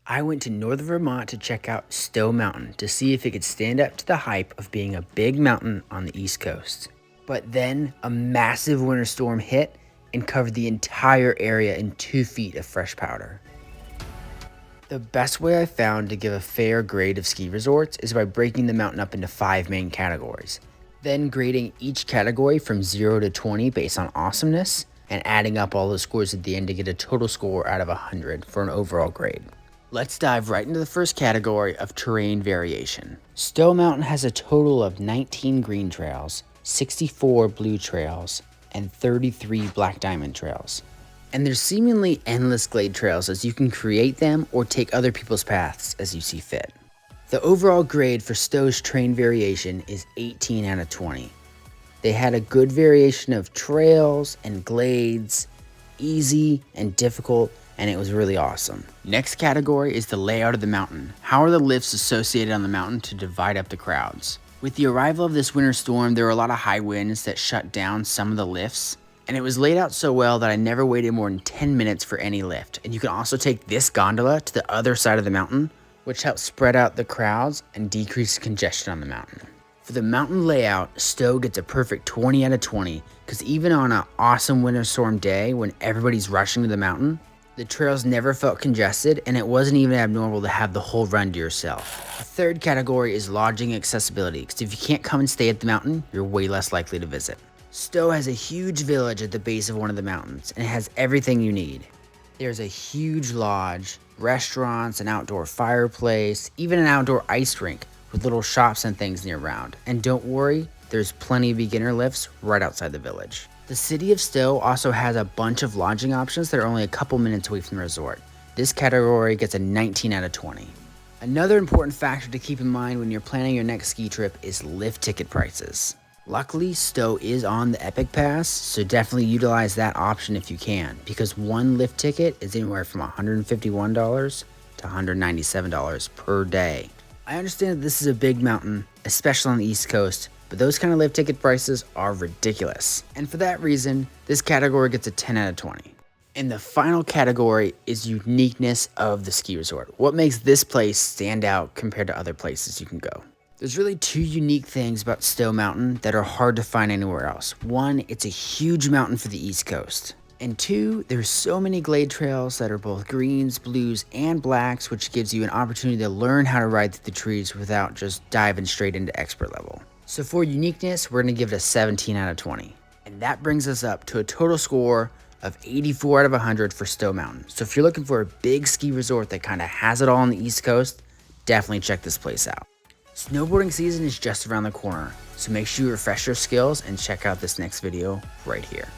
I went to northern Vermont to check out Stowe Mountain to see if it could stand up to the hype of being a big mountain on the East Coast. But then a massive winter storm hit and covered the entire area in 2 feet of fresh powder. The best way I found to give a fair grade of ski resorts is by breaking the mountain up into 5 main categories, then grading each category from 0 to 20 based on awesomeness, and adding up all the scores at the end to get a total score out of 100 for an overall grade. Let's dive right into the first category of terrain variation. Stowe Mountain has a total of 19 green trails, 64 blue trails, and 33 black diamond trails. And there's seemingly endless glade trails as you can create them or take other people's paths as you see fit. The overall grade for Stowe's terrain variation is 18 out of 20. They had a good variation of trails and glades, easy and difficult, and it was really awesome. Next category is the layout of the mountain. How are the lifts associated on the mountain to divide up the crowds? With the arrival of this winter storm, there were a lot of high winds that shut down some of the lifts, and it was laid out so well that I never waited more than 10 minutes for any lift. And you can also take this gondola to the other side of the mountain, which helps spread out the crowds and decrease congestion on the mountain. For the mountain layout, Stowe gets a perfect 20 out of 20, because even on an awesome winter storm day when everybody's rushing to the mountain, the trails never felt congested, and it wasn't even abnormal to have the whole run to yourself. The third category is lodging accessibility, because if you can't come and stay at the mountain, you're way less likely to visit. Stowe has a huge village at the base of one of the mountains, and it has everything you need. There's a huge lodge, restaurants, an outdoor fireplace, even an outdoor ice rink with little shops and things near around. And don't worry, there's plenty of beginner lifts right outside the village. The city of Stowe also has a bunch of lodging options that are only a couple minutes away from the resort. This category gets a 19 out of 20. Another important factor to keep in mind when you're planning your next ski trip is lift ticket prices. Luckily, Stowe is on the Epic Pass, so definitely utilize that option if you can, because one lift ticket is anywhere from $151 to $197 per day. I understand that this is a big mountain, especially on the East Coast, but those kind of lift ticket prices are ridiculous. And for that reason, this category gets a 10 out of 20. And the final category is uniqueness of the ski resort. What makes this place stand out compared to other places you can go? There's really 2 unique things about Stowe Mountain that are hard to find anywhere else. 1, it's a huge mountain for the East Coast. And 2, there's so many glade trails that are both greens, blues, and blacks, which gives you an opportunity to learn how to ride through the trees without just diving straight into expert level. So for uniqueness, we're going to give it a 17 out of 20. And that brings us up to a total score of 84 out of 100 for Stowe Mountain. So if you're looking for a big ski resort that kind of has it all on the East Coast, definitely check this place out. Snowboarding season is just around the corner, so make sure you refresh your skills and check out this next video right here.